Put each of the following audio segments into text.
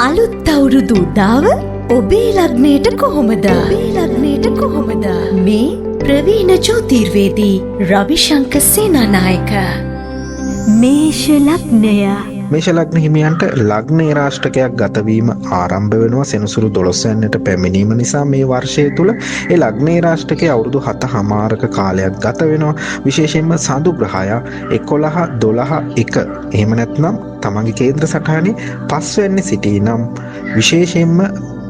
අලුත් අවුරුදු උදාව ඔබේ ලග්නයට කොහොමද? මේ ප්‍රවීණ ජ්‍යොතිර්වේදී රවිශංකර් සේනානායක. මේෂ ලග්නය. මේෂ ලග්න හිමියන්ට ලග්නේ රාෂ්ටකයක් ගතවීම ආරම්භ වෙනවා සෙනසුරු 12 වෙනිට පැමිණීම නිසා මේ වර්ෂය තුල ඒ ලග්නේ රාෂ්ටකයේ අවුරුදු 7මාරක කාලයක් ගත වෙනවා. විශේෂයෙන්ම සඳු ග්‍රහය 11 12 1 එහෙම නැත්නම් තමන්ගේ කේන්ද්‍ර සටහනේ 5 වෙනි සිටී නම් විශේෂයෙන්ම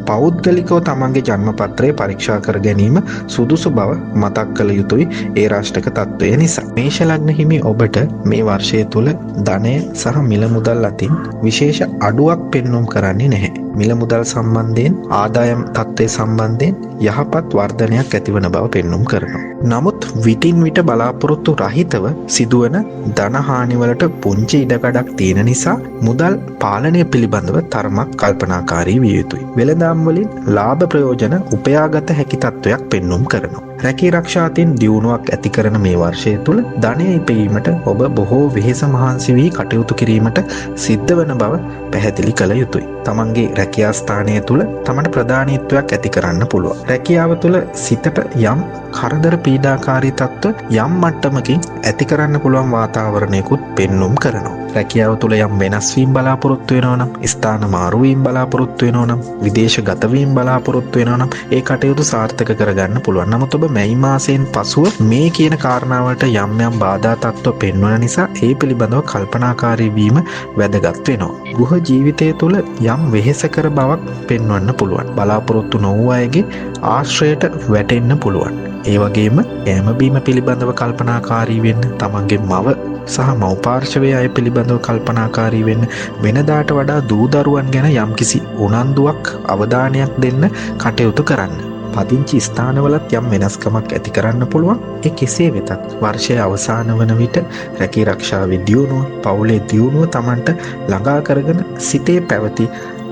පෞද්ගලිකව තමන්ගේ ජන්මපත්‍රය පරීක්ෂා කර ගැනීම සුදුසු බව මතක් කළ යුතුයි ඒ රාෂ්ටක තත්වය නිසා. මේෂ ලග්න හිමි ඔබට මේ වර්ෂය තුල ධනය සහ මිල මුදල් අතින් විශේෂ අඩුවක් පෙන්눔 කරන්නේ නැහැ. මිල මුදල් සම්බන්ධයෙන් ආදායම් තත්ත්වය සම්බන්ධයෙන් යහපත් වර්ධනයක් ඇතිවන බව පෙන්눔 කරනවා. නමුත් විටින් විට බලාපොරොත්තු රහිතව සිදුවන ධන හානිවලට පුංචි ඉඩකඩක් තියෙන නිසා මුදල් පාලනය පිළිබඳව තරමක් කල්පනාකාරී විය යුතුයි. වෙළඳාම් වලින් ලාභ ප්‍රයෝජන උපයාගත හැකි තත්ත්වයක් පෙන්눔 කරනවා. රැකී රක්ෂාතින් දියුණුවක් ඇති කරන මේ වර්ෂය තුල ධනය ඉපීමට ඔබ බොහෝ වෙහෙස මහන්සි වී කටයුතු කිරීමට සිද්ධ වන බව පැහැදිලි කළ යුතුයි. තමන්ගේ රැකියා ස්ථානය තුල තමන්ට ප්‍රධානීත්වයක් ඇති කරන්න පුළුවන්. රැකියාව තුල සිතට යම් කරදර පීඩාකාරී තත්ත්ව යම් මට්ටමකින් ඇති කරන්න පුළුවන් වාතාවරණයකුත් පෙන්눔 කරනවා. රැකියාව තුල යම් වෙනස් වීම බලාපොරොත්තු වෙනවා නම්, ස්ථාන මාරු වීම බලාපොරොත්තු වෙනවා නම්, විදේශගත වීම බලාපොරොත්තු වෙනවා නම් ඒ කටයුතු සාර්ථක කරගන්න පුළුවන්. නමුත් ඔබ මැයි මාසයෙන් පසුව මේ කියන කාරණාවලට යම් යම් බාධා තත්ත්ව පෙන්වන නිසා ඒ පිළිබඳව කල්පනාකාරී වීම වැදගත් වෙනවා. ගෘහ ජීවිතය තුළ යම් වෙහෙසකර බවක් පෙන්වන්න පුළුවන්. බලාපොරොත්තු නොවූ අයගේ ආශ්‍රයයට වැටෙන්න පුළුවන්. ඒ වගේම කෑම බීම පිළිබඳව කල්පනාකාරී වෙන්න, තමන්ගේ මව සහ මව් පාර්ශවයේ අය පිළිබඳව කල්පනාකාරී වෙන්න, වෙනදාට වඩා දූ දරුවන් ගැන යම්කිසි උනන්දුවක් අවධානයක් දෙන්න කටයුතු කරන්න. පදිංචි ස්ථානවලත් යම් වෙනස්කමක් ඇති කරන්න පුළුවන්. ඒ කෙසේ වෙතත් වර්ෂයේ අවසාන වන විට රැකී රක්ෂාවේ දියුණුව, පවුලේ දියුණුව Tamanට ළඟා කරගෙන සිතේ පැවති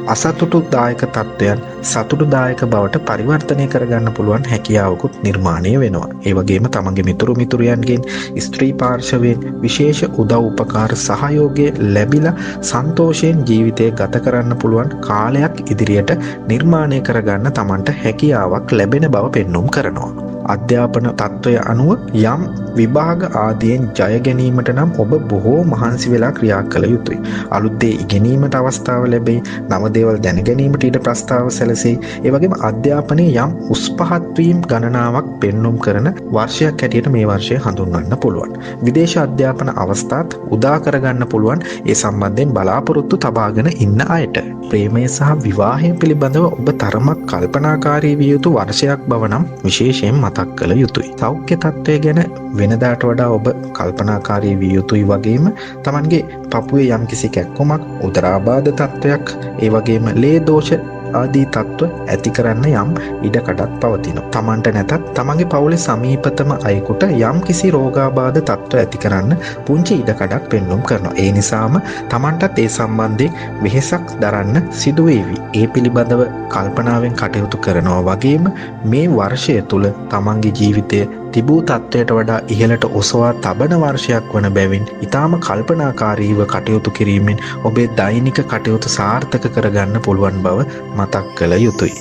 අසතුටුදායක තත්ත්වයන් සතුටුදායක බවට පරිවර්තනය කරගන්න පුළුවන් හැකියාවකුත් නිර්මාණය වෙනවා. ඒ වගේම තමන්ගේ මිතුරු මිතුරියන්ගෙන් ස්ත්‍රී පාර්ශවයෙන් විශේෂ උදව් උපකාර සහයෝගය ලැබිලා සන්තෝෂයෙන් ජීවිතය ගත කරන්න පුළුවන් කාලයක් ඉදිරියට නිර්මාණය කරගන්න තමන්ට හැකියාවක් ලැබෙන බව පෙන්눔 කරනවා. අධ්‍යාපන තත්ත්වය අනුව යම් විභාග ආදියෙන් ජය ගැනීමට නම් ඔබ බොහෝ මහන්සි වෙලා ක්‍රියා කළ යුතුයි. අලුත් දේ ඉගෙනීමට අවස්ථාව ලැබෙයි. නව දේවල් දැන ගැනීමට ඊට ප්‍රස්තාව සැලසෙයි. ඒ වගේම අධ්‍යාපනයේ යම් උස් පහත් වීම ගණනාවක් පෙන්눔 කරන වර්ෂයක් හැටියට මේ වර්ෂය හඳුන්වන්න පුළුවන්. විදේශ අධ්‍යාපන අවස්ථාත් උදා කරගන්න පුළුවන් ඒ සම්බන්ධයෙන් බලාපොරොත්තු තබාගෙන ඉන්න අයට. ප්‍රේමය සහ විවාහය පිළිබඳව ඔබ තරමක් කල්පනාකාරී විය යුතු වර්ෂයක් බව නම් විශේෂයෙන් මතක් කළ යුතුයි. සෞඛ්‍ය තත්ත්වය ගැන වෙනදාට වඩා ඔබ කල්පනාකාරී විය යුතුයි වගේම තමන්ගේ පපුවේ යම්කිසි කැක්කුමක්, උදරාබාධ තත්ත්වයක්, ඒ වගේම ලේ දෝෂ ආදී තත්ත්ව ඇති කරන්න යම් ඉඩකඩක් පවතිනවා. තමන්ට නැතත් තමන්ගේ පවුලේ සමීපතම අයෙකුට යම් කිසි රෝගාබාධ තත්ත්ව ඇති කරන්න පුංචි ඉඩකඩක් පෙන්눔 කරනවා. ඒ නිසාම තමන්ටත් ඒ සම්බන්ධයෙන් වෙහෙසක් දරන්න සිදු වේවි. ඒ පිළිබඳව කල්පනාවෙන් කටයුතු කරනවා වගේම මේ වර්ෂය තුල තමන්ගේ ජීවිතය තිබූ තත්ත්වයට වඩා ඉහළට ඔසවා තබන වර්ෂයක් වන බැවින් ඊටාම කල්පනාකාරීව කටයුතු කිරීමෙන් ඔබේ දෛනික කටයුතු සාර්ථක කරගන්න පුළුවන් බව මතක් කළ යුතුයි.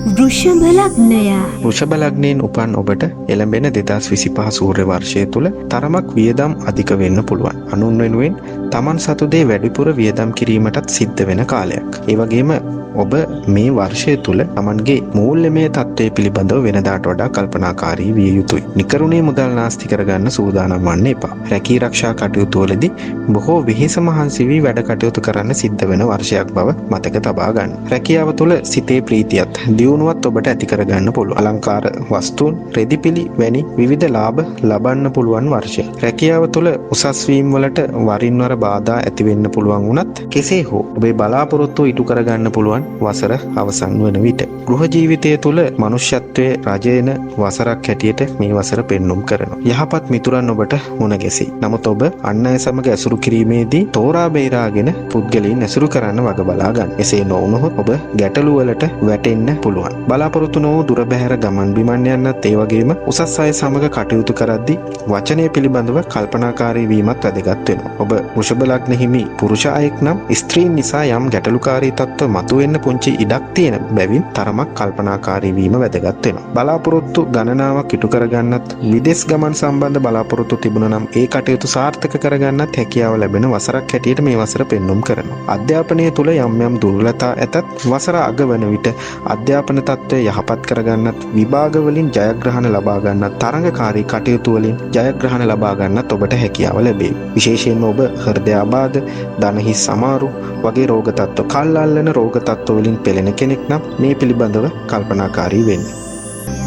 වෘෂභ ලග්නය. වෘෂභ ලග්නයෙන් උපන් ඔබට එළඹෙන 2025 සූර්ය වර්ෂය තුල තරමක් වියදම් අධික වෙන්න පුළුවන්. අනුන් වෙනුවෙන් Taman සතු දේ වැඩිපුර වියදම් කිරීමටත් සිද්ධ වෙන කාලයක්. ඒ වගේම ඔබ මේ වර්ෂය තුල Tamanගේ මූල්‍යමය තත්ත්වය පිළිබඳව වෙනදාට වඩා කල්පනාකාරී විය යුතුයි. නිකරුණේ මුදල් නාස්ති කරගන්න සූදානම් වන්න එපා. රැකී රක්ෂා කටයුතු වලදී බොහෝ වෙහෙස මහන්සි වී වැඩ කටයුතු කරන්න සිද්ධ වෙන වර්ෂයක් බව මතක තබා ගන්න. රැකියාව තුල සිතේ ප්‍රීතියත් දියුණුවත් ඔබට ඇති කරගන්න පුළුවන්. අලංකාර වස්තුන්, රෙදිපිලි වැනි විවිධ ලාභ ලබන්න පුළුවන් වර්ෂයක්. රැකියාව තුල උසස් වීම වලට වරින් වර බාධා ඇති වෙන්න පුළුවන් වුණත් කෙසේ හෝ ඔබේ බලාපොරොත්තු ඉටු කරගන්න පුළුවන් වසර අවසන් වන විට. ගෘහ ජීවිතය තුළ මනුෂ්‍යත්වයේ රජයන වසරක් හැටියට මේ වසර පෙන්නුම් කරනවා. යහපත් මිතුරන් ඔබට මුණ ගැසී. නමුත් ඔබ අන් අය සමග ඇසුරු කිරීමේදී තෝරා බේරාගෙන පුද්ගලයන් ඇසුරු කරන්න වග බලා ගන්න. එසේ නොවුනොත් ඔබ ගැටලු වලට වැටෙන්න පුළුවන්. බලාපොරොත්තු නොවූ දුර බැහැර ගමන් බිමන් යන්නත් ඒ වගේම උසස් අය සමග කටයුතු කරද්දී වචනය පිළිබඳව කල්පනාකාරී වීමත් වැදගත් වෙනවා. ඔබ වෘෂභ ලග්න හිමි පුරුෂ අයෙක් නම් ස්ත්‍රීන් නිසා යම් ගැටලුකාරී තත්ත්ව මතුවෙන්න පුංචි ඉඩක් තියෙන බැවින් තරමක් කල්පනාකාරී වීම වැදගත් වෙනවා. බලාපොරොත්තු ගණනාවක් ඉටු කරගන්නත් විදේශ ගමන් සම්බන්ධ බලාපොරොත්තු තිබුණා නම් ඒ කටයුතු සාර්ථක කරගන්නත් හැකියාව ලැබෙන වසරක් හැටියට මේ වසර පෙන්눔 කරනවා. අධ්‍යාපනය තුළ යම් දුර්වලතා ඇතත් වසර අග වන විට අධ්‍යාපන තත්ත්වය යහපත් කරගන්නත් විභාග වලින් ජයග්‍රහණ ලබා ගන්නත් තරඟකාරී කටයුතු වලින් ජයග්‍රහණ ලබා ගන්නත් ඔබට හැකියාව ලැබේ. විශේෂයෙන්ම ඔබ හෘදයාබාධ, දනහිස් අමාරු වගේ රෝග තත්ත්ව, කල් අල්ලන රෝග තත්ත්ව වලින් පෙළෙන කෙනෙක් නම් මේ පිළිබඳව කල්පනාකාරී වෙන්න.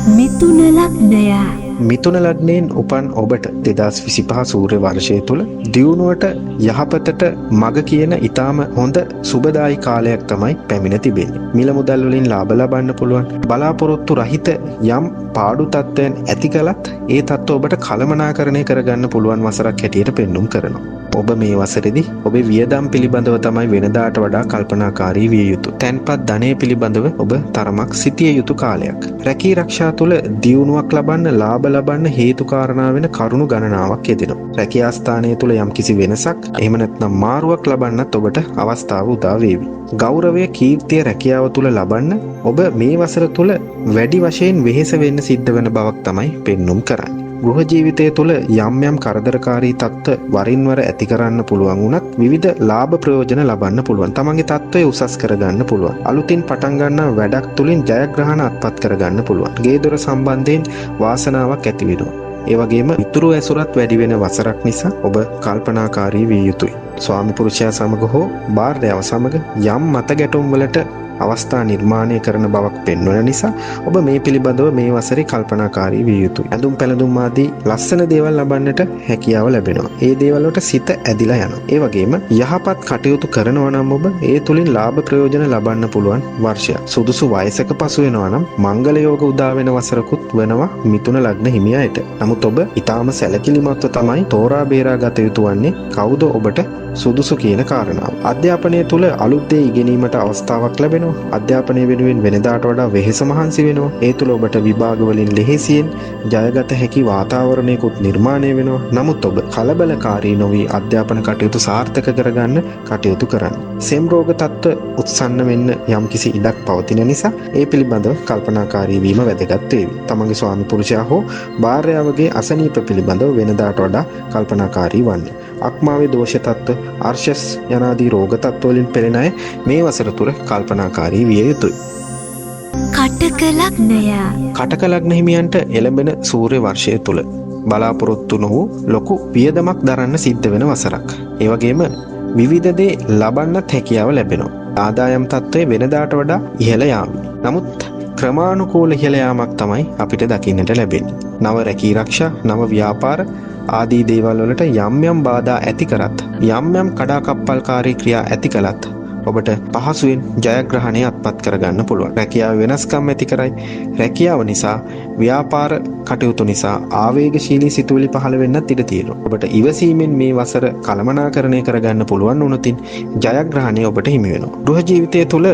මිථුන ලග්නය. මිථුන ලග්නයෙන් උපන් ඔබට 2025 සූර්ය වර්ෂය තුල දියුණුවට යහපතට මග කියන ඊටාම හොඳ සුබදායි කාලයක් තමයි පැමිණ තිබෙන්නේ. මිල මුදල් වලින් ලාභ ලබන්න පුළුවන්. බලාපොරොත්තු රහිත යම් පාඩු තත්ත්වයන් ඇති කලත් ඒ තත්ත්ව ඔබට කළමනාකරණය කරගන්න පුළුවන් වසරක් හැටියට පෙන්눔 කරනවා. ඔබ මේ වසරේදී ඔබේ වියදම් පිළිබඳව තමයි වෙනදාට වඩා කල්පනාකාරී විය යුතු. තැන්පත් ධනය පිළිබඳව ඔබ තරමක් සිටිය යුතු කාලයක්. රැකී ආරක්ෂා තුළ දියුණුවක් ලබන්න, ලාභ ලබන්න හේතු කාරණා වෙන කරුණු ගණනාවක් යෙදෙනවා. රැකියා ස්ථානය තුළ යම්කිසි වෙනසක්, එහෙම නැත්නම් මාරුවක් ලබන්නත් ඔබට අවස්ථාව උදා වේවි. ගෞරවය, කීර්තිය රැකියාව තුළ ලබන්න ඔබ මේ වසර තුළ වැඩි වශයෙන් වෙහෙස වෙන්න සිද්ධ වෙන බවක් තමයි පෙන්눔 කරන්නේ. ගෘහ ජීවිතය තුළ යම් කරදරකාරී තත්ත්ව වරින් වර ඇති කරන්න පුළුවන් වුණත් විවිධ ලාභ ප්‍රයෝජන ලබන්න පුළුවන්. තමන්ගේ තත්ත්වය උසස් කරගන්න පුළුවන්. අලුතින් පටන් ගන්නා වැඩක් තුලින් ජයග්‍රහණ අත්පත් කරගන්න පුළුවන්. ගේ දොර සම්බන්ධයෙන් වාසනාවක් ඇති වෙනවා. ඒ වගේම මිතුරු ඇසුරත් වැඩි වෙන වසරක් නිසා ඔබ කල්පනාකාරී විය යුතුයි. ස්වාමි පුරුෂයා සමග හෝ භාර්යාව සමග යම් මත ගැටුම් වලට අවස්ථා නිර්මාණය කරන බවක් පෙන්වන නිසා ඔබ මේ පිළිබඳව මේ වසරේ කල්පනාකාරී විය යුතුයි. ඇඳුම් පැළඳුම් ආදී ලස්සන දේවල් ලබන්නට හැකියාව ලැබෙනවා. ඒ දේවල් වලට සිත ඇදිලා යනවා. ඒ වගේම යහපත් කටයුතු කරනවා නම් ඔබ ඒ තුලින් ලාභ ප්‍රයෝජන ලබන්න පුළුවන් වර්ෂයක්. සුදුසු වයසක පසු වෙනවා නම් මංගල යෝග උදා වෙන වසරකුත් වෙනවා මිථුන ලග්න හිමියාට. නමුත් ඔබ ඊටාම සැලකිලිමත්ව තමයි තෝරා බේරා ගත යුතු වන්නේ කවුද ඔබට සුදුසු කියන කාරණාව. අධ්‍යාපනය තුළ අලුත් දේ ඉගෙනීමට අවස්ථාවක් ලැබෙනවා. අධ්‍යාපනය වෙනුවෙන් වෙනදාට වඩා වෙහෙස මහන්සි වෙනවා. ඒ තුළ ඔබට විභාග වලින් ලෙහෙසියෙන් ජයගත හැකි වාතාවරණයකුත් නිර්මාණය වෙනවා. නමුත් ඔබ කලබලකාරී නොවි අධ්‍යාපන කටයුතු සාර්ථක කරගන්න කටයුතු කරන්න. සෙම් රෝග තත්ත්ව උත්සන්න වෙන්න යම්කිසි ඉඩක් පවතින නිසා ඒ පිළිබඳව කල්පනාකාරී වීම වැදගත් වේවි. තමන්ගේ ස්වාමි පුරුෂයා හෝ භාර්යාවගේ අසනීප පිළිබඳව වෙනදාට වඩා කල්පනාකාරී වන්න. අක්මාවේ දෝෂ තත්ත්ව, අර්ශස් යනාදී රෝග තත්ත්ව වලින් පෙළෙන අය මේ වසර තුර කල්පනාකාරී විය යුතුයි. කටක ලග්නය. කටක ලග්න හිමියන්ට එළඹෙන සූර්ය වර්ෂය තුල බලාපොරොත්තු නොවූ ලොකු වියදමක් දරන්න සිද්ධ වෙන වසරක්. ඒ වගේම විවිධ දේ ලබන්නත් හැකියාව ලැබෙනවා. ආදායම් තත්ත්වය වෙනදාට වඩා ඉහළ යාවි. නමුත් ක්‍රමානුකූල ඉහළ යාමක් තමයි අපිට දකින්නට ලැබෙන්නේ. නව රැකී ආරක්ෂා, නව ව්‍යාපාර ආදී දේවල් වලට යම් බාධා ඇති කරත්, යම් කඩාකප්පල්කාරී ක්‍රියා ඇති කළත් ඔබට පහසුවෙන් ජයග්‍රහණය අත්පත් කරගන්න පුළුවන්. රැකියාව වෙනස්කම් ඇති කරයි. රැකියාව නිසා, ව්‍යාපාර කටයුතු නිසා ආවේගශීලී සිතුවිලි පහළ වෙන්නත් ඉඩ තියෙනවා. ඔබට ඉවසීමෙන් මේ වසර කළමනාකරණය කරගන්න පුළුවන් වුණොතින් ජයග්‍රහණය ඔබට හිමි වෙනවා. ගෘහ ජීවිතය තුළ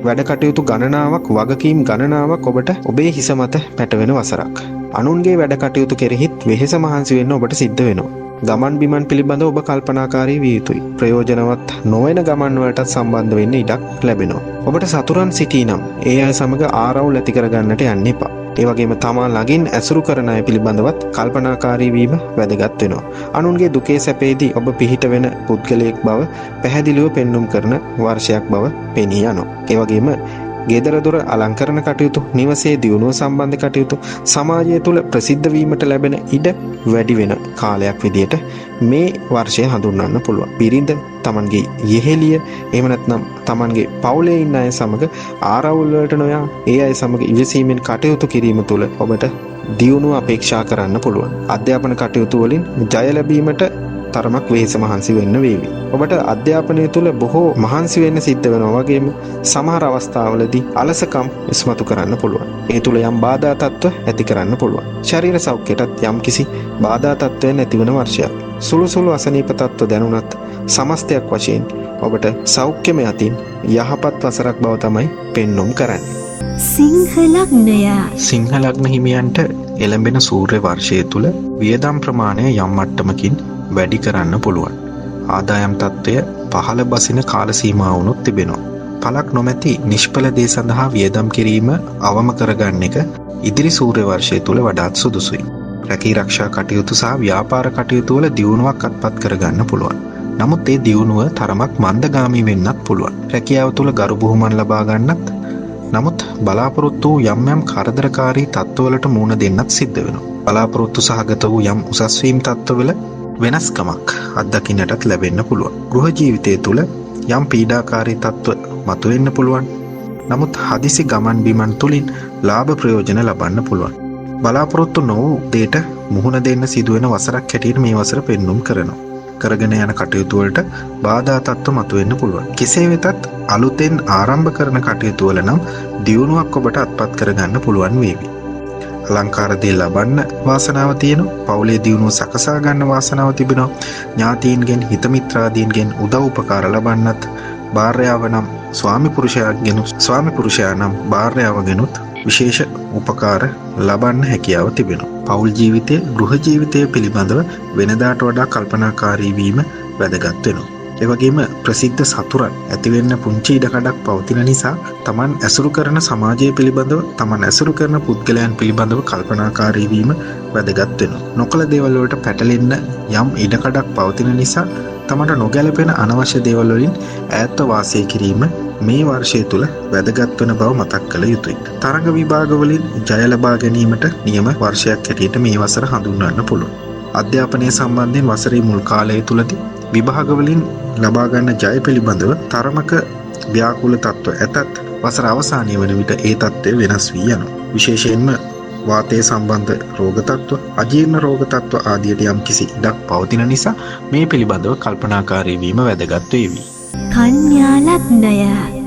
වැඩ කටයුතු ගණනාවක්, වගකීම් ගණනාවක් ඔබට ඔබේ හිස මත පැටවෙන වසරක්. අනුන්ගේ වැඩ කටයුතු කෙරෙහිත් වෙහෙස මහන්සි වෙන්න ඔබට සිද්ධ වෙනවා. ගමන් බිමන් පිළිබඳව ඔබ කල්පනාකාරී විය යුතුයි. ප්‍රයෝජනවත් නොවන ගමන් වලට සම්බන්ධ වෙන්න ඉඩක් ලැබෙනවා. ඔබට සතුරන් සිටී නම් ඒ අය සමග ආරවුල් ඇති කරගන්නට යන්න එපා. ඒ වගේම තමා ළඟින් ඇසුරු කරන අය පිළිබඳවත් කල්පනාකාරී වීම වැදගත් වෙනවා. අනුන්ගේ දුකේ සැපේදී ඔබ පිහිට වෙන පුද්ගලයෙක් බව පැහැදිලිව පෙන්눔 කරන වර්ෂයක් බව පෙනී යනවා. ඒ වගේම ගෙදර දොර අලංකරණ කටයුතු, නිවසේ දියුණුව සම්බන්ධ කටයුතු, සමාජය තුළ ප්‍රසිද්ධ වීමට ලැබෙන ඉඩ වැඩි වෙන කාලයක් විදියට මේ වර්ෂය හඳුන්වන්න පුළුවන්. බිරිඳ, තමන්ගේ යෙහෙළිය, එහෙම නැත්නම් තමන්ගේ පවුලේ ඉන්න අය සමග ආරවුල් වලට නොයා ඒ අය සමග ඉවසීමෙන් කටයුතු කිරීම තුළ ඔබට දියුණුව අපේක්ෂා කරන්න පුළුවන්. අධ්‍යාපන කටයුතු වලින් ජය ලැබීමට තරමක් වෙහෙස මහන්සි වෙන්න වේවි. ඔබට අධ්‍යාපනය තුළ බොහෝ මහන්සි වෙන්න සිද්ධ වෙනවා වගේම සමහර අවස්ථාවලදී අලසකම් ඉස්මතු කරන්න පුළුවන්. ඒ තුළ යම් බාධා තත්ත්ව ඇති කරන්න පුළුවන්. ශරීර සෞඛ්‍යයටත් යම් කිසි බාධා තත්ත්වයන් ඇතිවන වර්ෂයක්. සුළු අසනීප තත්ත්ව දැනුණත් සමස්තයක් වශයෙන් ඔබට සෞඛ්‍යමය අතින් යහපත් වසරක් බව තමයි පෙන්නුම් කරන්නේ. සිංහ ලග්නය සිංහ ලග්න හිමියන්ට එළඹෙන සූර්ය වර්ෂය තුළ වියදම් ප්‍රමාණය යම් මට්ටමකින් වැඩි කරන්න පුළුවන්. ආදායම් තත්ත්වය පහළ බසින කාල සීමාවුණුත් තිබෙනවා. පළක් නොමැති නිෂ්ඵල දේ සඳහා වියදම් කිරීම අවම කරගන්න එක ඉදිරි සූර්ය වර්ෂය තුළ වඩාත් සුදුසුයි. රැකී රක්ෂා කටයුතු සහ ව්‍යාපාර කටයුතු වල දියුණුවක් අත්පත් කරගන්න පුළුවන්. නමුත් ඒ දියුණුව තරමක් මන්දගාමී වෙන්නත් පුළුවන්. රැකියාව තුළ ගරු බුහුමන් ලබා ගන්නත් නමුත් බලාපොරොත්තු වූ යම් කරදරකාරී තත්ත්වවලට මුහුණ දෙන්නත් සිද්ධ වෙනවා. බලාපොරොත්තු සහගත වූ යම් උසස් වීම් තත්ත්වවල වෙනස්කමක් අත්දකින්නටත් ලැබෙන්න පුළුවන්. ගෘහ ජීවිතය තුළ යම් පීඩාකාරී තත්ත්ව මතුවෙන්න පුළුවන්. නමුත් හදිසි ගමන් බිමන් තුලින් ලාභ ප්‍රයෝජන ලබන්න පුළුවන්. බලාපොරොත්තු නොවූ දේට මුහුණ දෙන්න සිදුවෙන වසරක් හැටියට මේ වසර පෙන්눔 කරනවා. කරගෙන යන කටයුතු වලට බාධා තත්ත්ව මතුවෙන්න පුළුවන්. කෙසේ වෙතත් අලුතෙන් ආරම්භ කරන කටයුතු වල නම් දියුණුවක් ඔබට අත්පත් කරගන්න පුළුවන් වේවි. අලංකාර දේ ලබන්න වාසනාව තියෙනවා. පවුලේ දියුණුව සකසා ගන්න වාසනාව තිබෙනවා. ඥාතීන්ගෙන් හිත මිත්‍රාදීන්ගෙන් උදව් උපකාර ලබන්නත් භාර්යාව නම් ස්වාමි පුරුෂයා නම් භාර්යාවගෙනුත් විශේෂ උපකාර ලබන්න හැකියාව තිබෙනවා. පෞල් ජීවිතය ගෘහ ජීවිතය පිළිබඳව වෙනදාට වඩා කල්පනාකාරී වීම වැදගත් වෙනවා. ඒ වගේම ප්‍රසිද්ධ සතුරන් ඇතිවෙන්න පුංචි ඉඩකඩක් පවතින නිසා Taman ඇසුරු කරන සමාජය පිළිබඳව Taman ඇසුරු කරන පුද්ගලයන් පිළිබඳව කල්පනාකාරී වීම වැදගත් වෙනවා. නොකළ දේවල් වලට පැටලෙන්න යම් ඉඩකඩක් පවතින නිසා තමට නොගැලපෙන අනවශ්‍ය දේවල් වලින් ඈත්ව වාසය කිරීම මේ වර්ෂය තුල වැදගත් වෙන බව මතක් කළ යුතුයි. තරඟ විභාග වලින් ජය ලබා ගැනීමට නියම වර්ෂයක් හැටියට මේ වසර හඳුන්වන්න පුළුවන්. අධ්‍යාපනය සම්බන්ධයෙන් වසරේ මුල් කාලය තුලදී විභාග වලින් ලබා ගන්න ජය පිළිබඳව තරමක ව්‍යාකූල තත්ත්ව ඇතත් වසර අවසානයේ වන විට ඒ තත්ත්වය වෙනස් වී යනවා. විශේෂයෙන්ම වාතය සම්බන්ධ රෝග තත්ත්ව, අජීර්ණ රෝග තත්ත්ව ආදියට යම් කිසි ඉඩක් පවතින නිසා මේ පිළිබඳව කල්පනාකාරී වීම වැදගත් වේවි. කන්‍යා ලග්නය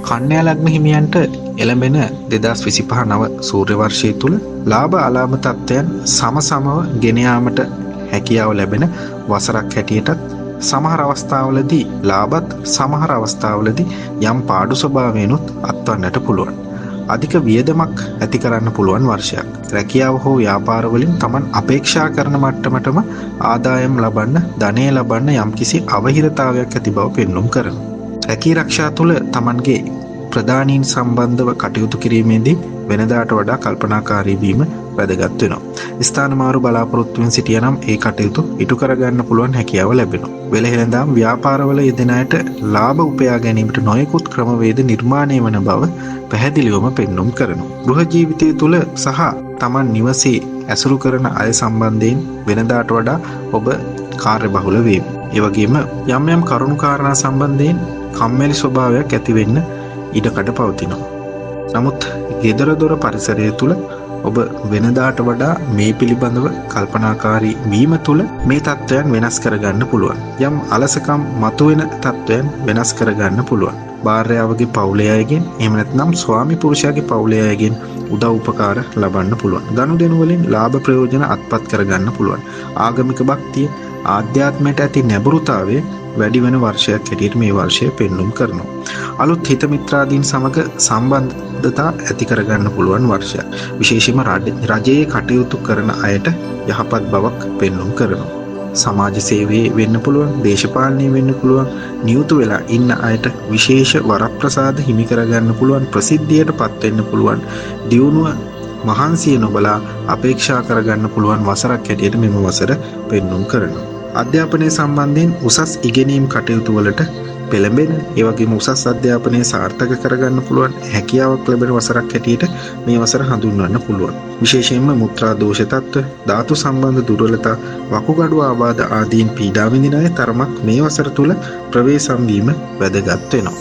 කන්‍යා ලග්න හිමියන්ට එළඹෙන 2025 නව සූර්ය වර්ෂය තුල ලාභ අලාභ තත්ත්වයන් සමසමව ගෙන යාමට හැකියාව ලැබෙන වසරක් හැටියටත් සමහර අවස්ථාවලදී ලාභත් සමහර අවස්ථාවලදී යම් පාඩු ස්වභාවයනොත් අත්වන්නට පුළුවන්. අධික වියදමක් ඇති කරන්න පුළුවන් වර්ෂයක්. රැකියාව හෝ ව්‍යාපාර වලින් Taman අපේක්ෂා කරන මට්ටමටම ආදායම් ලබන්න, ධනය ලබන්න යම්කිසි අවහිරතාවයක් ඇති බව පෙන්눔 කරනවා. රැකී රක්ෂා තුළ Tamanගේ ප්‍රධානීන් සම්බන්ධව කටයුතු කිරීමේදී වෙනදාට වඩා කල්පනාකාරී වීම වැදගත් වෙනවා. ස්ථාන මාරු බලාපොරොත්තුවෙන් සිටියනම් ඒ කටයුතු ඉටු කරගන්න පුළුවන් හැකියාව ලැබෙනවා. වෙළහෙළඳාම් ව්‍යාපාරවල යෙදෙන අයට ලාභ උපයා ගැනීමට නොයෙකුත් ක්‍රමවේද නිර්මාණය වන බව පැහැදිලිවම පෙන්눔 කරනවා. ගෘහ ජීවිතය තුළ සහ Taman නිවසේ ඇසුරු කරන අය සම්බන්ධයෙන් වෙනදාට වඩා ඔබ කාර්යබහුල වේවි. ඒ වගේම යම් කරුණු කාරණා සම්බන්ධයෙන් කම්මැලි ස්වභාවයක් ඇති වෙන්න ඉඩකඩ පවතිනවා. නමුත් ගෙදර දොර පරිසරය තුළ ඔබ වෙනදාට වඩා මේ පිළිබඳව කල්පනාකාරී වීම තුළ මේ තත්ත්වයන් වෙනස් කරගන්න පුළුවන්. යම් අලසකම් මතුවෙන තත්ත්වයන් වෙනස් කරගන්න පුළුවන්. භාර්යාවගේ පවුලේ අයගෙන් එහෙම නැත්නම් ස්වාමි පුරුෂයාගේ පවුලේ අයගෙන් උදව් උපකාර ලබන්න පුළුවන්. ගනුදෙනු වලින් ලාභ ප්‍රයෝජන අත්පත් කරගන්න පුළුවන්. ආගමික භක්තිය, ආධ්‍යාත්මයට ඇති නැඹුරුතාවය වැඩි වෙන වර්ෂයක් හැටියට මේ වර්ෂය පෙන්눔 කරනවා. අලුත් හිත මිත්‍රාදීන් සමග සම්බන්ධතා ඇති කරගන්න පුළුවන් වර්ෂයක්. විශේෂයෙන්ම රජයේ කටයුතු කරන අයට යහපත් බවක් පෙන්눔 කරනවා. සමාජ සේවයේ වෙන්න පුළුවන්, දේශපාලනයේ වෙන්න පුළුවන්, නියුතු වෙලා ඉන්න අයට විශේෂ වරප්‍රසාද හිමි කරගන්න පුළුවන්, ප්‍රසිද්ධියටපත් වෙන්න පුළුවන්, දියුණුව මහන්සිය නොබලා අපේක්ෂා කරගන්න පුළුවන් වසරක් හැටියට මෙම වසර පෙන්눔 කරනවා. අධ්‍යාපනය සම්බන්ධයෙන් උසස් ඉගෙනීම් කටයුතු වලට පෙළඹෙන, ඒ වගේම උසස් අධ්‍යාපනය සාර්ථක කරගන්න පුළුවන් හැකියාවක් ලැබෙන වසරක් හැටියට මේ වසර හඳුන්වන්න පුළුවන්. විශේෂයෙන්ම මුත්‍රා දෝෂ තත්ත්ව, ධාතු සම්බන්ධ දුර්වලතා, වකුගඩු ආබාධ ආදීන් පීඩා විඳින අය තරමක් මේ වසර තුල ප්‍රවේශම් වීම වැදගත් වෙනවා.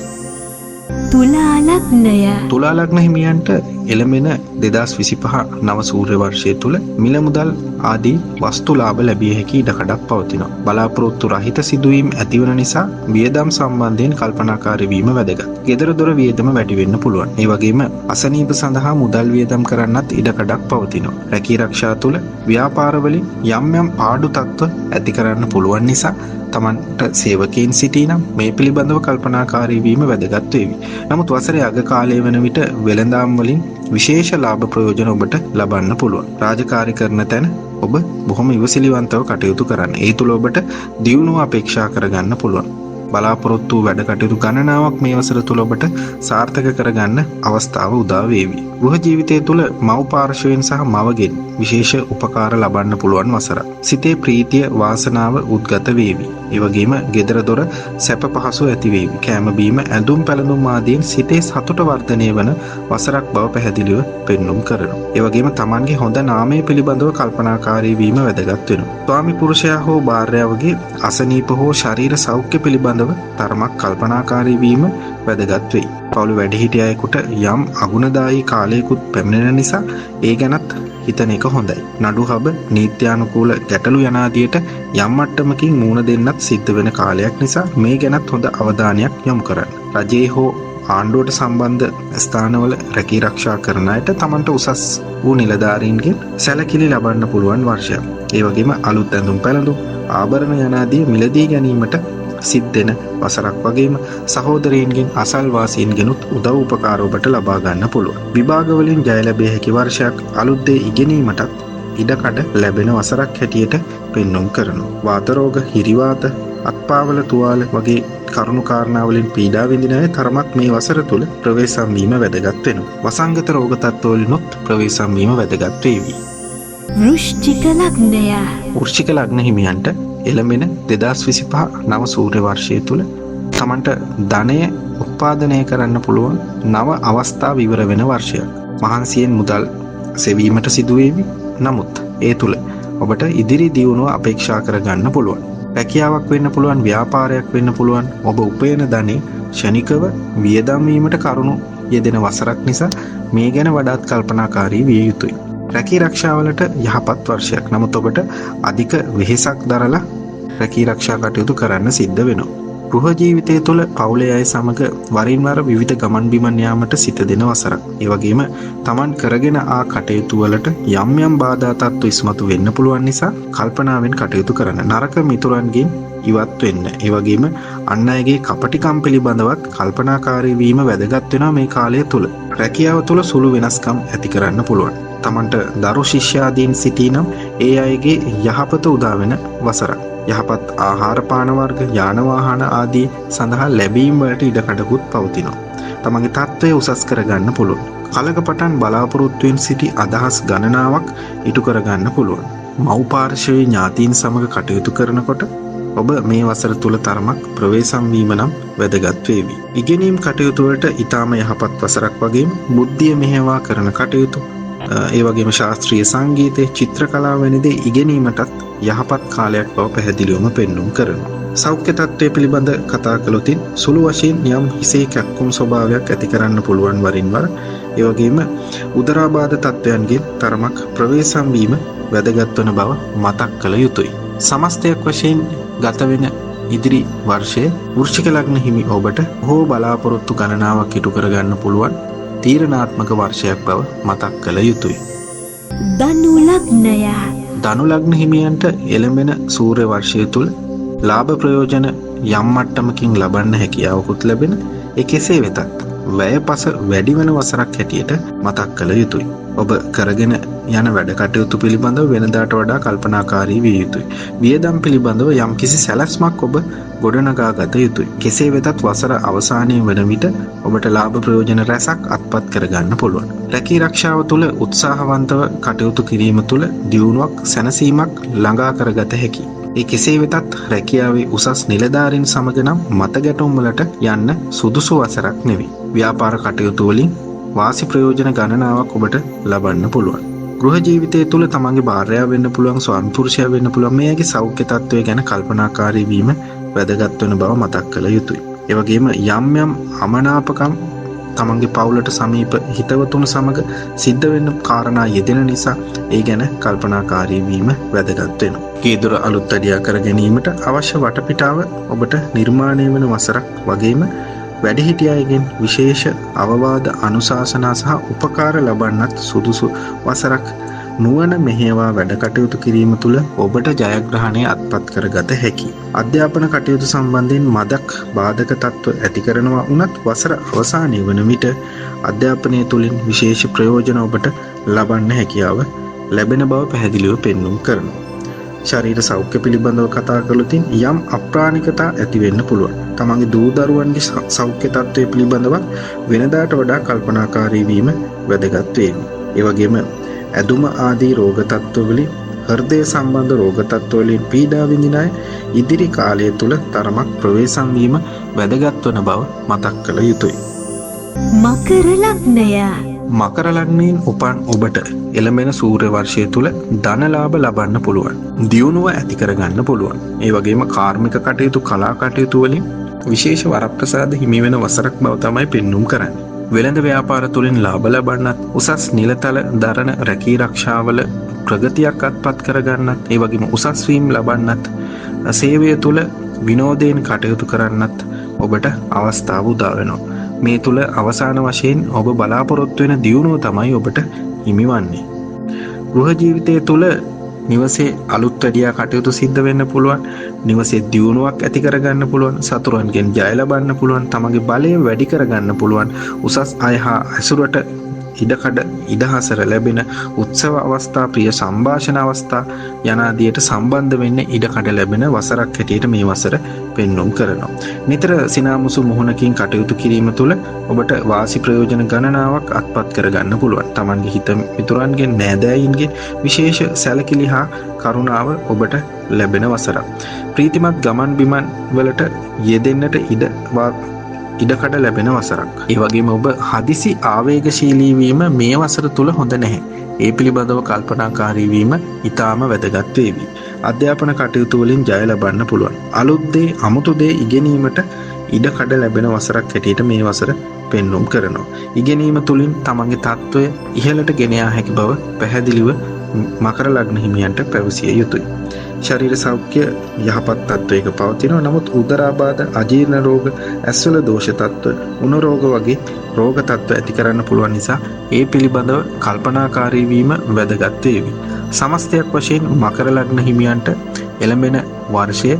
තුලා ලග්නය තුලා ලග්න හිමියන්ට එළඹෙන 2025 නව සූර්ය වර්ෂය තුල මිල මුදල් ආදී වස්තු ලාභ ලැබිය හැකි ඉඩකඩක් පවතිනවා. බලාපොරොත්තු රහිත සිදුවීම් ඇතිවන නිසා වියදම් සම්බන්ධයෙන් කල්පනාකාරී වීම වැදගත්. ගෙදර දොර වියදම වැඩි වෙන්න පුළුවන්. ඒ වගේම අසනීප සඳහා මුදල් වියදම් කරන්නත් ඉඩකඩක් පවතිනවා. රැකී ආරක්ෂා තුල ව්‍යාපාරවලින් යම් යම් පාඩු තත්ත්ව ඇති කරන්න පුළුවන් නිසා තමන්ට සේවකයන් සිටිනම් මේ පිළිබඳව කල්පනාකාරී වීම වැදගත් වේවි. නමුත් වසරේ අග කාලය වන විට වෙළඳාම් වලින් විශේෂ ලාභ ප්‍රයෝජන ඔබට ලබන්න පුළුවන්. රාජකාරී කරන තැන ඔබ බොහොම ඉවසිලිවන්තව කටයුතු කරන්න. ඒ තුල ඔබට දියුණුව අපේක්ෂා කරගන්න පුළුවන්. බලාපොරොත්තු වැඩ කටයුතු ගණනාවක් මේ වසර තුල ඔබට සාර්ථක කරගන්න අවස්ථාව උදා වේවි. ගෘහ ජීවිතය තුල මව් පාර්ශවයෙන් සහ මවගෙන් විශේෂ උපකාර ලබන්න පුළුවන් වසරක්. සිතේ ප්‍රීතිය වාසනාව උද්ගත වේවි. ඒ වගේම ගෙදර දොර සැප පහසු ඇති වේවි. කැම බීම ඇඳුම් පැළඳුම් ආදීන් සිතේ සතුට වර්ධනය වන වසරක් බව පැහැදිලිව පෙන්눔 කරනවා. ඒ වගේම Tamanගේ හොඳ නාමය පිළිබඳව කල්පනාකාරී වීම වැදගත් වෙනවා. ස්වාමි පුරුෂයා හෝ භාර්යාවගේ අසනීප හෝ ශරීර සෞඛ්‍ය පිළිබඳව තරමක් කල්පනාකාරී වීම වැදගත් වෙයි. පවුල වැඩිහිටියෙකුට යම් අගුණදායී කාලයකුත් පැමිණෙන නිසා ඒ ගැනත් හිතන එක හොඳයි. නඩුහබ නීත්‍යානුකූල ගැටලු යනාදියට යම් මට්ටමකින් මුහුණ දෙන්නත් සිද්ධ වෙන කාලයක් නිසා මේ ගැනත් හොඳ අවධානයක් යොමු කරන්න. රජයේ හෝ ආණ්ඩුවට සම්බන්ධ ස්ථානවල රැකී ආරක්ෂා කරන අයට Tamanට උසස් වූ නිලධාරීන්ගෙන් සැලකිලි ලබන්න පුළුවන් වර්ෂයක්. ඒ වගේම අලුත් ඇඳුම් පැළඳුම් ආභරණ යනාදී මිලදී ගැනීමට සිද්ධෙන වසරක් වගේම සහෝදරයන්ගෙන් අසල්වාසීන්ගෙනුත් උදව් උපකාර ඔබට ලබා ගන්න පුළුවන්. විභාග වලින් ජය ලැබිය හැකි වර්ෂයක් අලුත් දේ ඉගෙනීමටත් ඉඩකඩ ලැබෙන වසරක් හැටියට පෙන්눔 කරනවා. වාත රෝග, හිරිවාත, අත්පාවල තුවාල වගේ කරුණු කාරණා වලින් පීඩා විඳින අය තරමක් මේ වසර තුල ප්‍රවේශම් වීම වැදගත් වෙනවා. වසංගත රෝග තත්ත්වවලිනුත් ප්‍රවේශම් වීම වැදගත් වේවි. වෘශ්චික ලග්නය වෘශ්චික ලග්න හිමියන්ට එළඹෙන 2025 නව සූර්ය වර්ෂය තුල තමන්ට ධනය උත්පාදනය කරන්න පුළුවන් නව අවස්ථා විවර වෙන වර්ෂයක්. මහන්සියෙන් මුදල් සෙවීමට සිදුවේවි. නමුත් ඒ තුල ඔබට ඉදිරි දියුණුව අපේක්ෂා කරගන්න පුළුවන්. රැකියාවක් වෙන්න පුළුවන්, ව්‍යාපාරයක් වෙන්න පුළුවන්. ඔබ උපයන ධනෙ ක්ෂණිකව වියදම් වීමට කරුණු යෙදෙන වසරක් නිසා මේ ගැන වඩාත් කල්පනාකාරී විය යුතුයි. රැකී ආරක්ෂාවලට යහපත් වර්ෂයක්. නමුත් ඔබට අධික වෙහෙසක් දරලා රැකී ආරක්ෂා කටයුතු කරන්න සිද්ධ වෙනවා. ගෘහ ජීවිතය තුළ පවුලේ අය සමග වරින් වර විවිධ ගමන් බිමන් යාමට සිත දෙන වසරක්. ඒ වගේම Taman කරගෙන ආ කටයුතු වලට යම් යම් බාධා තත්ත්ව ඉස්මතු වෙන්න පුළුවන් නිසා කල්පනාවෙන් කටයුතු කරන්න. නරක මිතුරන්ගෙන් ඉවත් වෙන්න. ඒ වගේම අන් අයගේ කපටිකම් පිළිබඳවත් කල්පනාකාරී වීම වැදගත් වෙනවා මේ කාලය තුල. රැකියාව තුල සුළු වෙනස්කම් ඇති කරන්න පුළුවන්. Tamanට දරු ශිෂ්‍යාදීන් සිටිනම් ඒ අයගේ යහපත උදා වෙන වසරක්. යහපත් ආහාර පාන වර්ග, යාන වාහන ආදී සඳහා ලැබීම් වලට ඉඩකඩකුත් පවතිනවා. තමන්ගේ තත්ත්වය උසස් කරගන්න පුළුවන්. කලක පටන් බලාපොරොත්තුවෙන් සිටි අදහස් ගණනාවක් ඉටු කරගන්න පුළුවන්. මව් පාර්ශවයේ ඥාතීන් සමග කටයුතු කරනකොට ඔබ මේ වසර තුල තරමක් ප්‍රවේශම් වීම නම් වැදගත් වේවි. ඉගෙනීම් කටයුතු වලට ඊටාම යහපත් වසරක් වගේම බුද්ධිය මෙහෙවා කරන කටයුතු, ඒ වගේම ශාස්ත්‍රීය සංගීතය, චිත්‍ර කලාව වැනි දේ ඉගෙනීමටත් යහපත් කාලයක් බව පැහැදිලිවම පෙන්눔 කරනවා. සෞඛ්‍ය තත්ත්වය පිළිබඳ කතා කළොත් සුළු වශයෙන් යම් හිසේ කැක්කුම් ස්වභාවයක් ඇති කරන්න පුළුවන් වරින් වර. ඒ වගේම උදරාබාධ තත්ත්වයන්ගෙන් තරමක් ප්‍රවේශම් වීම වැදගත් වන බව මතක් කළ යුතුයි. සමස්තයක් වශයෙන් ගත වෙන ඉදිරි වර්ෂයේ වෘශ්චික ලග්න හිමි ඔබට බොහෝ බලාපොරොත්තු ගණනාවක් ඉටු කරගන්න පුළුවන් තීරණාත්මක වර්ෂයක් බව මතක් කළ යුතුයි. ධනු ලග්නය ධනු ලග්න හිමියන්ට එළඹෙන සූර්ය වර්ෂය තුල ලාභ ප්‍රයෝජන යම් මට්ටමකින් ලබන්න හැකියාවකුත් ලැබෙන. ඒ කෙසේ වෙතත් වැයපස වැඩි වෙන වසරක් හැටියට මතක් කළ යුතුයි. ඔබ කරගෙන යන වැඩ කටයුතු පිළිබඳව වෙනදාට වඩා කල්පනාකාරී විය යුතුයි. වියදම් පිළිබඳව යම් කිසි සැලැස්මක් ඔබ ගොඩනගා ගත යුතුයි. කෙසේ වෙතත් වසර අවසානයේ වන විට ඔබට ලාභ ප්‍රයෝජන රැසක් අත්පත් කරගන්න පුළුවන්. රැකී ආරක්ෂාව තුළ උත්සාහවන්තව කටයුතු කිරීම තුළ දියුණුවක්, සැනසීමක් ළඟා කරගත හැකියි. ඒ කෙසේ වෙතත් රැකියාවේ උසස් නිලධාරීන් සමග නම් මත ගැටුම් වලට යන්න සුදුසු වසරක් නෙවෙයි. ව්‍යාපාර කටයුතු වලින් වාසි ප්‍රයෝජන ගණනාවක් ඔබට ලබන්න පුළුවන්. ගෘහ ජීවිතය තුළ තමන්ගේ භාර්යාව වෙන්න පුළුවන්, ස්වාමි පුරුෂයා වෙන්න පුළුවන්. මේ අයගේ සෞඛ්‍ය තත්ත්වය ගැන කල්පනාකාරී වීම වැදගත් වෙන බව මතක් කළ යුතුයි. ඒ වගේම යම් යම් අමනාපකම් තමන්ගේ පවුලට සමීප හිතවතුන් සමග සිද්ධ වෙන්න කාරණා යෙදෙන නිසා ඒ ගැන කල්පනාකාරී වීම වැදගත් වෙනවා. ගේදොර අලුත් අඩියා කර ගැනීමට අවශ්‍ය වටපිටාව ඔබට නිර්මාණය වෙන වසරක් වගේම වැඩිහිටියන්ගෙන් විශේෂ අවවාද අනුශාසනා සහ උපකාර ලබන්නත් සුදුසු වසරක්. නුවණ මෙහෙයවා වැඩ කටයුතු කිරීම තුළ ඔබට ජයග්‍රහණය අත්පත් කරගත හැකියි. අධ්‍යාපන කටයුතු සම්බන්ධයෙන් මදක් බාධක තත්ත්ව ඇති කරනවා වුණත් වසර අවසානයේ වන විට අධ්‍යාපනය තුළින් විශේෂ ප්‍රයෝජන ඔබට ලබන්න හැකියාව ලැබෙන බව පැහැදිලිව පෙන්වුම් කරනවා. ශරීර සෞඛ්‍ය පිළිබඳව කතා කළොතින් යම් අප්‍රාණිකතා ඇති වෙන්න පුළුවන්. තමන්ගේ දූ දරුවන්ගේ සෞඛ්‍ය තත්ත්වය පිළිබඳව වෙනදාට වඩා කල්පනාකාරී වීම වැදගත් වේවි. ඒ වගේම ඇදුම ආදී රෝග තත්ත්වවලින් හෘදය සම්බන්ධ රෝග තත්ත්වවලින් පීඩා විඳින අය ඉදිරි කාලය තුල තරමක් ප්‍රවේශම් වීම වැදගත් වන බව මතක් කළ යුතුයි. මකර ලග්නය. මකර ලග්නයෙන් උපන් ඔබට එළඹෙන සූර්ය වර්ෂය තුල ධනලාභ ලබන්න පුළුවන්. දියුණුව ඇති කරගන්න පුළුවන්. ඒ වගේම කාර්මික කටයුතු කලා කටයුතු වලින් විශේෂ වරප්‍රසාද හිමි වෙන වසරක් බව තමයි පෙන්වුම් කරන්නේ. වෙළඳ ව්‍යාපාර තුළින් ලාභ ලබන්නත් උසස් නිලතල දරන රැකී රක්ෂාවල ප්‍රගතියක් අත්පත් කරගන්නත් ඒ වගේම උසස් වීම් ලබන්නත් සේවය තුළ විනෝදයෙන් කටයුතු කරන්නත් ඔබට අවස්ථාව උදා වෙනවා. මේ තුළ අවසාන වශයෙන් ඔබ බලාපොරොත්තු වෙන දියුණුව තමයි ඔබට හිමිවන්නේ. ගෘහ ජීවිතය තුළ නිවසේ අලුත් වැඩියා කටයුතු සිද්ධ වෙන්න පුළුවන්. නිවසේ දියුණුවක් ඇති කරගන්න පුළුවන්. සතුරන්ගෙන් ජය ලබන්න පුළුවන්. තමගේ බලය වැඩි කරගන්න පුළුවන්. උසස් අය හා ඇසුරට ඉඩකඩ ඉඩහසර ලැබෙන උත්සව අවස්ථා ප්‍රිය සංഭാෂණ අවස්ථා යනාදියට සම්බන්ධ වෙන්න ඉඩකඩ ලැබෙන වසරක් හැටියට මේ වසර පෙන්වුම් කරනවා. නිතර සිනාමුසු මුහුණකින් කටයුතු කිරීම තුළ ඔබට වාසි ප්‍රයෝජන ගණනාවක් අත්පත් කරගන්න පුළුවන්. තමන්ගේ හිත මිතුරන්ගෙන් නෑදෑයින්ගේ විශේෂ සැලකිලි හා කරුණාව ඔබට ලැබෙන වසරක්. ප්‍රීතිමත් ගමන් බිමන් වලට යෙදෙන්නට ඉඩකඩ ලැබෙන වසරක්. ඒ වගේම ඔබ හදිසි ආවේගශීලී වීම මේ වසර තුල හොඳ නැහැ. ඒ පිළිබඳව කල්පනාකාරී වීම ඊටාම වැදගත් වේවි. අධ්‍යාපන කටයුතු වලින් ජය ලබන්න පුළුවන්. අලුත් දේ, අමුතු දේ ඉගෙනීමට ඉඩකඩ ලැබෙන වසරක් හැටියට මේ වසර පෙන්වුම් කරනවා. ඉගෙනීම තුලින් තමන්ගේ තත්ත්වය ඉහළට ගෙන යා හැකි බව පැහැදිලිව මකර ලග්න හිමියන්ට පැවසිය යුතුයි. ශරීර සෞඛ්‍ය යහපත් තත්ත්වයක පවතිනවා. නමුත් උදරාබාධ, අජීර්ණ රෝග, ඇස්වල දෝෂ තත්ත්ව, උණු රෝග වගේ රෝග තත්ත්ව ඇති කරන්න පුළුවන් නිසා ඒ පිළිබඳව කල්පනාකාරී වීම වැදගත් වේවි. සමස්තයක් වශයෙන් මකර ලග්න හිමියන්ට එළඹෙන වර්ෂය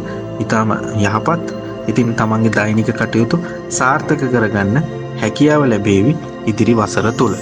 ඊටම යහපත්. ඉතින් තමන්ගේ දෛනික කටයුතු සාර්ථක කරගන්න හැකියාව ලැබේවි ඉදිරි වසර තුල.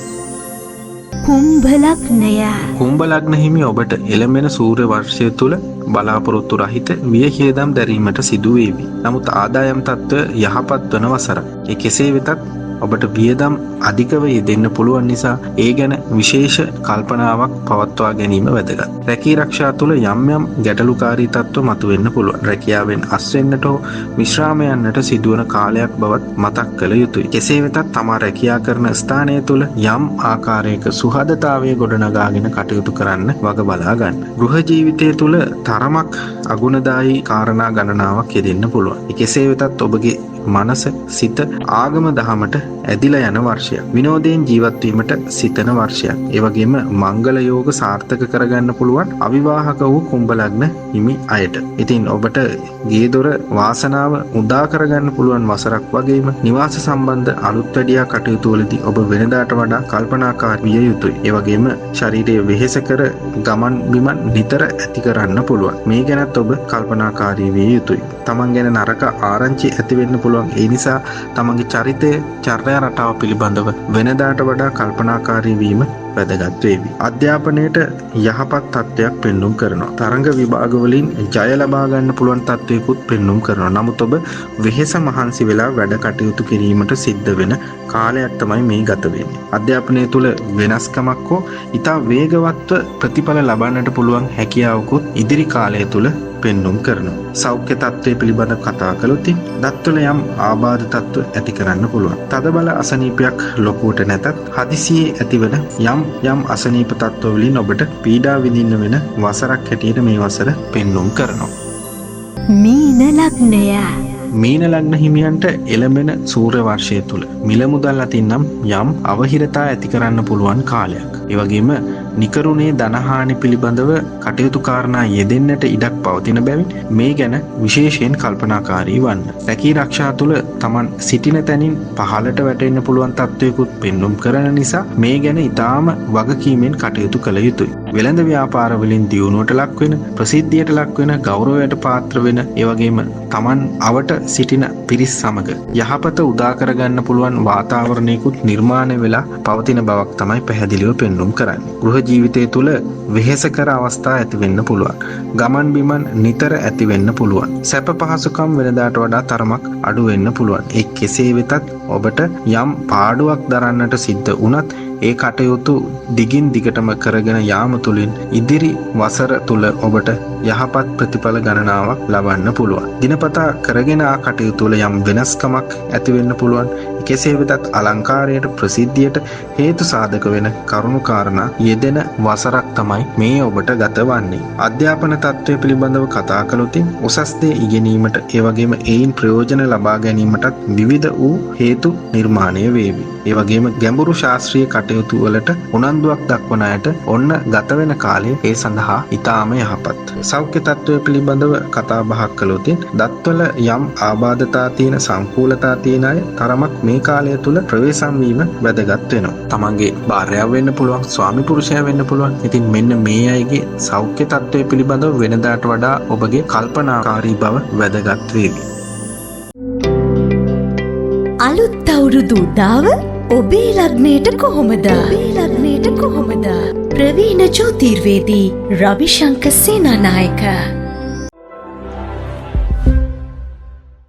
කුම්භ ලග්නය. කුම්භ ලග්න හිමි ඔබට එළඹෙන සූර්ය වර්ෂය තුල බලාපොරොත්තු රහිත වියහියදම් දැරීමට සිදු වේවි. නමුත් ආදායම් තත්ත්වය යහපත් වන වසරක්. ඒ කෙසේ වෙතත් ඔබට වියදම් අධිකව යෙදෙන්න පුළුවන් නිසා ඒ ගැන විශේෂ කල්පනාවක් පවත්වා ගැනීම වැදගත්. රැකී රක්ෂා තුළ යම් යම් ගැටලුකාරී තත්ත්ව මතුවෙන්න පුළුවන්. රැකියාවෙන් අස් වෙන්නට හෝ විශ්‍රාම යන්නට සිදුවන කාලයක් බවත් මතක් කළ යුතුයි. කෙසේ වෙතත් තමා රැකියා කරන ස්ථානය තුළ යම් ආකාරයක සුහදතාවය ගොඩනගාගෙන කටයුතු කරන්න වග බලා ගන්න. ගෘහ ජීවිතය තුළ තරමක් අගුණදායී කාරණා ගණනාවක් යෙදෙන්න පුළුවන්. කෙසේ වෙතත් ඔබගේ මනස සිත ආගම දහමට ඇදිලා යන වර්ෂයක්. විනෝදයෙන් ජීවත් වීමට සිතන වර්ෂයක්. ඒ වගේම මංගල යෝග සාර්ථක කරගන්න පුළුවන් අවිවාහක වූ කුම්භ ලග්න හිමි අයට. ඉතින් ඔබට ගේ දොර වාසනාව උදා කරගන්න පුළුවන් වසරක් වගේම නිවාස සම්බන්ධ අලුත් වැඩියා කටයුතු වලදී ඔබ වෙනදාට වඩා කල්පනාකාරී විය යුතුයි. ඒ වගේම ශරීරයේ වෙහෙස කර ගමන් බිමන් නිතර ඇති කරන්න පුළුවන්. මේ ගැනත් ඔබ කල්පනාකාරී විය යුතුයි. තමන් ගැන නරක ආරංචි ඇති වෙන්න පුළුවන්. ඒ නිසා තමන්ගේ චරිතය, චර්යා රටාව පිළිබඳව වෙනදාට වඩා කල්පනාකාරී වීම වැදගත් වේවි. අධ්‍යාපනයේට යහපත් තත්ත්වයක් පෙන්වුම් කරනවා. තරඟ විභාග වලින් ජය ලබා ගන්න පුළුවන් තත්ත්වයකුත් පෙන්වුම් කරනවා. නමුත් ඔබ වෙහෙස මහන්සි වෙලා වැඩ කටයුතු කිරීමට සිද්ධ වෙන කාලයක් තමයි මේ ගත වෙන්නේ. අධ්‍යාපනය තුළ වෙනස්කමක් හෝ ඉතා වේගවත්ව ප්‍රතිඵල ලබන්නට පුළුවන් හැකියාවකුත් ඉදිරි කාලය තුළ පෙන්වුම් කරනවා. සෞඛ්‍ය තත්ත්වය පිළිබඳව කතා කළොත් දත්වල යම් ආබාධ තත්ත්ව ඇති කරන්න පුළුවන්. තදබල අසනීපයක් ලොකුවට නැතත් හදිසියේ ඇතිවන යම් අසනීප තත්ත්ව වලින් ඔබට පීඩා විඳින්න වෙන වසරක් හැටියට මේ වසර පෙන්වුම් කරනවා. මීන ලග්නය. මීන ලග්න හිමියන්ට එළඹෙන සූර්ය වර්ෂය තුල මිල මුදල් අතින් නම් යම් අවහිරතා ඇති කරන්න පුළුවන් කාලයක්. ඒ වගේම නිකරුණේ ධනහානි පිළිබඳව කටයුතු කාරණා යෙදෙන්නට ඉඩක් පවතින බැවින් මේ ගැන විශේෂයෙන් කල්පනාකාරී වන්න. රැකී රක්ෂා තුල Taman සිටින තැනින් පහළට වැටෙන්න පුළුවන් තත්ත්වයකුත් පෙන්눔 කරන නිසා මේ ගැන ඊටාම වගකීමෙන් කටයුතු කළ යුතුයි. වෙළඳ ව්‍යාපාර වලින් දියුණුවට ලක් වෙන, ප්‍රසිද්ධියට ලක් වෙන, ගෞරවයට පාත්‍ර වෙන, ඒ වගේම Taman අවට සිටින පිරිස් සමග යහපත උදා කරගන්න පුළුවන් වාතාවරණයකුත් නිර්මාණය වෙලා පවතින බවක් තමයි පැහැදිලිව පෙන්눔 කරන්නේ. ගෘහ ජීවිතය තුළ වෙහෙසකර අවස්ථා ඇති වෙන්න පුළුවන්. ගමන් බිමන් නිතර ඇති වෙන්න පුළුවන්. සැප පහසුකම් වෙනදාට වඩා තරමක් අඩු වෙන්න පුළුවන්. ඒ කෙසේ වෙතත් ඔබට යම් පාඩුවක් දරන්නට සිද්ධ වුණත් ඒ කටයුතු දිගින් දිගටම කරගෙන යාම තුළින් ඉදිරි වසර තුල ඔබට යහපත් ප්‍රතිඵල ගණනාවක් ලබන්න පුළුවන්. දිනපතා කරගෙන ආ කටයුතු වල යම් වෙනස්කමක් ඇති වෙන්න පුළුවන්. කෙසේ වෙතත් අලංකාරයට ප්‍රසිද්ධියට හේතු සාධක වෙන කරුණු කාරණා යෙදෙන වසරක් තමයි මේ ඔබට ගත වන්නේ. අධ්‍යාපන තත්ත්වය පිළිබඳව කතා කළොත් උසස් දේ ඉගෙනීමට ඒ වගේම ඒයින් ප්‍රයෝජන ලබා ගැනීමටත් විවිධ වූ හේතු නිර්මාණය වේවි. ඒ වගේම ගැඹුරු ශාස්ත්‍රීය කටයුතු වලට උනන්දුවක් දක්වන අයට ඔන්න ගත වෙන කාලය ඒ සඳහා ඉතාම යහපත්. සෞඛ්‍ය තත්ත්වය පිළිබඳව කතා බහක් කළොත් දත්වල යම් ආබාධතා තියෙන සංකූලතා තියෙන අය තරමක් මේ කාලය තුල ප්‍රවේශම් වීම වැදගත් වෙනවා. තමන්ගේ භාර්යාව වෙන්න පුළුවන්, ස්වාමි පුරුෂයා වෙන්න පුළුවන්. ඉතින් මෙන්න මේ අයගේ සෞඛ්‍ය තත්ත්වය පිළිබඳව වෙනදාට වඩා ඔබගේ කල්පනාකාරී බව වැදගත් වේවි. අලුත් අවුරුදු උදාව ඔබේ ලග්නයට කොහොමද? ප්‍රවීණ ජ්‍යොතිර්වේදී රවිශංක සේනානායක